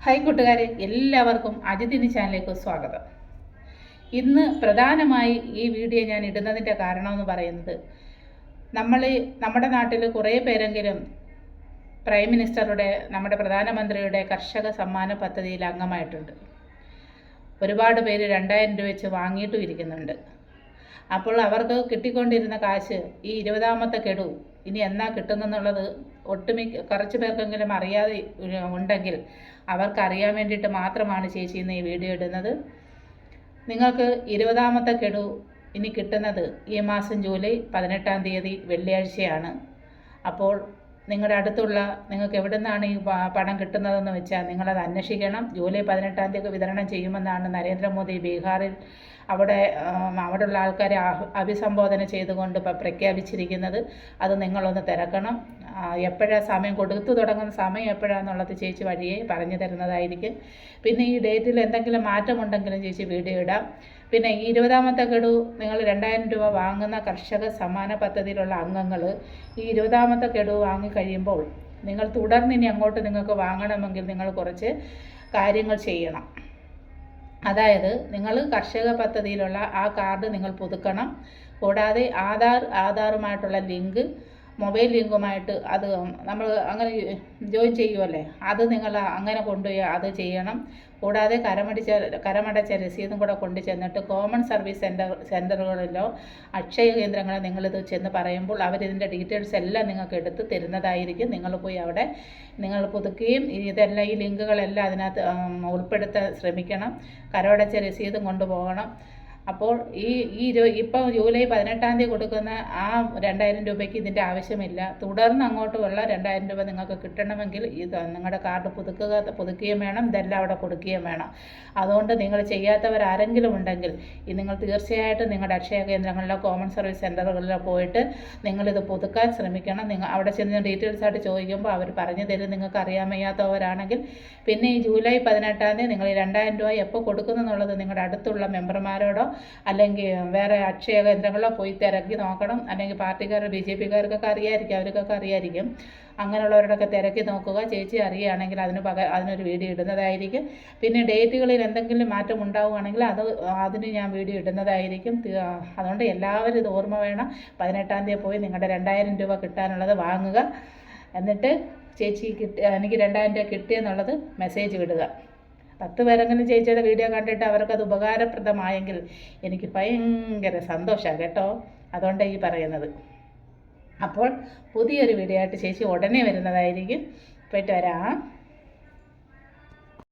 Hi കൂട്ടുകാരെ, എല്ലാവർക്കും അജിതിനി ചാനലിലേക്ക് സ്വാഗതം. ഇന്ന് പ്രധാനമായി ഈ വീഡിയോ ഞാൻ ഇടുന്നതിൻ്റെ കാരണമെന്ന് പറയുന്നത്, നമ്മുടെ നാട്ടിൽ കുറേ പേരെങ്കിലും പ്രൈം മിനിസ്റ്ററുടെ, നമ്മുടെ പ്രധാനമന്ത്രിയുടെ കർഷക സമ്മാന പദ്ധതിയിൽ അംഗമായിട്ടുണ്ട്. ഒരുപാട് പേര് 2000 രൂപ വെച്ച് വാങ്ങിയിട്ടും ഇരിക്കുന്നുണ്ട്. അപ്പോൾ അവർക്ക് കിട്ടിക്കൊണ്ടിരുന്ന കാശ് ഈ 20ാമത്തെ ഗഡു ഇനി എന്നാ കിട്ടുന്നെന്നുള്ളത് കുറച്ച് പേർക്കെങ്കിലും അറിയാതെ ഉണ്ടെങ്കിൽ അവർക്കറിയാൻ വേണ്ടിയിട്ട് മാത്രമാണ് ചേച്ചി ഇന്ന് ഈ വീഡിയോ ഇടുന്നത്. നിങ്ങൾക്ക് 20ാമത്തെ ഗഡു ഇനി കിട്ടുന്നത് ഈ മാസം ജൂലൈ 18-ാം തീയതി വെള്ളിയാഴ്ചയാണ്. അപ്പോൾ നിങ്ങളുടെ അടുത്തുള്ള, നിങ്ങൾക്ക് എവിടെ നിന്നാണ് ഈ പണം കിട്ടുന്നതെന്ന് വെച്ചാൽ നിങ്ങളത് അന്വേഷിക്കണം. ജൂലൈ 18-ാം തീയതി വിതരണം ചെയ്യുമെന്നാണ് നരേന്ദ്രമോദി ബീഹാറിൽ അവിടെയുള്ള ആൾക്കാരെ അഭിസംബോധന ചെയ്തുകൊണ്ട് പ്രഖ്യാപിച്ചിരിക്കുന്നത്. അത് നിങ്ങളൊന്ന് തിരക്കണം. എപ്പോഴാണ് സമയം കൊടുത്തു തുടങ്ങുന്ന സമയം എപ്പോഴാണെന്നുള്ളത് ചേച്ചി വഴിയെ പറഞ്ഞു തരുന്നതായിരിക്കും. പിന്നെ ഈ ഡേറ്റിൽ എന്തെങ്കിലും മാറ്റമുണ്ടെങ്കിലും ചേച്ചി വീഡിയോ ഇടാം. പിന്നെ ഈ 20ാമത്തെ ഗഡു നിങ്ങൾ 2000 രൂപ വാങ്ങുന്ന കർഷക സമ്മാന പദ്ധതിയിലുള്ള അംഗങ്ങൾ ഈ 20ാമത്തെ ഗഡു വാങ്ങിക്കഴിയുമ്പോൾ നിങ്ങൾ തുടർന്ന് ഇനി അങ്ങോട്ട് നിങ്ങൾക്ക് വാങ്ങണമെങ്കിൽ നിങ്ങൾ കുറച്ച് കാര്യങ്ങൾ ചെയ്യണം. അതായത് നിങ്ങൾ കർഷക പദ്ധതിയിലുള്ള ആ കാർഡ് നിങ്ങൾ പുതുക്കണം. കൂടാതെ ആധാറുമായിട്ടുള്ള ലിങ്ക്, മൊബൈൽ ലിങ്കുമായിട്ട് അത് നമ്മൾ അങ്ങനെ ജോയിൻ ചെയ്യുമല്ലേ, അത് നിങ്ങൾ അങ്ങനെ കൊണ്ടുപോയി അത് ചെയ്യണം. കൂടാതെ കരമടച്ച രസീതും കൂടെ കൊണ്ടു ചെന്നിട്ട് കോമൺ സർവീസ് സെൻ്ററുകളിലോ അക്ഷയ കേന്ദ്രങ്ങളോ നിങ്ങളിത് ചെന്ന് പറയുമ്പോൾ അവരിതിൻ്റെ ഡീറ്റെയിൽസ് എല്ലാം നിങ്ങൾക്ക് എടുത്ത് തരുന്നതായിരിക്കും. നിങ്ങൾ പോയി അവിടെ നിങ്ങൾ പുതുക്കുകയും ഇതെല്ലാം, ഈ ലിങ്കുകളെല്ലാം അതിനകത്ത് ഉൾപ്പെടുത്താൻ ശ്രമിക്കണം. കരമടച്ച രസീതും കൊണ്ടുപോകണം. അപ്പോൾ ഇപ്പോൾ ജൂലൈ 18-ാം തീയതി കൊടുക്കുന്ന ആ 2000 രൂപയ്ക്ക് ഇതിൻ്റെ ആവശ്യമില്ല. തുടർന്ന് അങ്ങോട്ടുള്ള 2000 രൂപ നിങ്ങൾക്ക് കിട്ടണമെങ്കിൽ ഇത് നിങ്ങളുടെ കാർഡ് പുതുക്കുകയും വേണം, ഇതെല്ലാം അവിടെ കൊടുക്കുകയും വേണം. അതുകൊണ്ട് നിങ്ങൾ ചെയ്യാത്തവരാരെങ്കിലും ഉണ്ടെങ്കിൽ നിങ്ങൾ തീർച്ചയായിട്ടും നിങ്ങളുടെ അക്ഷയ കേന്ദ്രങ്ങളിലോ കോമൺ സർവീസ് സെൻ്ററുകളിലോ പോയിട്ട് നിങ്ങളിത് പുതുക്കാൻ ശ്രമിക്കണം. അവിടെ ചെന്ന് ഡീറ്റെയിൽസ് ആയിട്ട് ചോദിക്കുമ്പോൾ അവർ പറഞ്ഞു തരും, നിങ്ങൾക്ക് അറിയാൻ വയ്യാത്തവരാണെങ്കിൽ. പിന്നെ ഈ ജൂലൈ 18-ാം തീയതി നിങ്ങൾ ഈ 2000 രൂപ എപ്പോൾ കൊടുക്കുന്നുള്ളത് നിങ്ങളുടെ അടുത്തുള്ള മെമ്പർമാരോടോ അല്ലെങ്കിൽ വേറെ അക്ഷയ കേന്ദ്രങ്ങളിലോ പോയി തിരക്കി നോക്കണം. അല്ലെങ്കിൽ പാർട്ടിക്കാർ, BJPക്കാർക്കൊക്കെ അറിയായിരിക്കും, അവർക്കൊക്കെ അറിയായിരിക്കും. അങ്ങനെയുള്ളവരോടൊക്കെ തിരക്കി നോക്കുക. ചേച്ചി അറിയുകയാണെങ്കിൽ അതിനൊരു വീഡിയോ ഇടുന്നതായിരിക്കും. പിന്നെ ഡേറ്റുകളിൽ എന്തെങ്കിലും മാറ്റം ഉണ്ടാവുകയാണെങ്കിൽ അതിന് ഞാൻ വീഡിയോ ഇടുന്നതായിരിക്കും. അതുകൊണ്ട് എല്ലാവരും ഇത് ഓർമ്മ വേണം. 18-ാം തീയതി പോയി നിങ്ങളുടെ 2000 രൂപ കിട്ടാനുള്ളത് വാങ്ങുക. എന്നിട്ട് ചേച്ചി എനിക്ക് 2000 രൂപ കിട്ടിയെന്നുള്ളത് മെസ്സേജ് വിടുക. 10 പേരെങ്കിലും ചേച്ചിയുടെ വീഡിയോ കണ്ടിട്ട് അവർക്കത് ഉപകാരപ്രദമായെങ്കിൽ എനിക്ക് ഭയങ്കര സന്തോഷമാണ് കേട്ടോ. അതുകൊണ്ടാണ് ഈ പറയുന്നത്. അപ്പോൾ പുതിയൊരു വീഡിയോ ആയിട്ട് ചേച്ചി ഉടനെ വരുന്നതായിരിക്കും. പോയിട്ട് വരാം.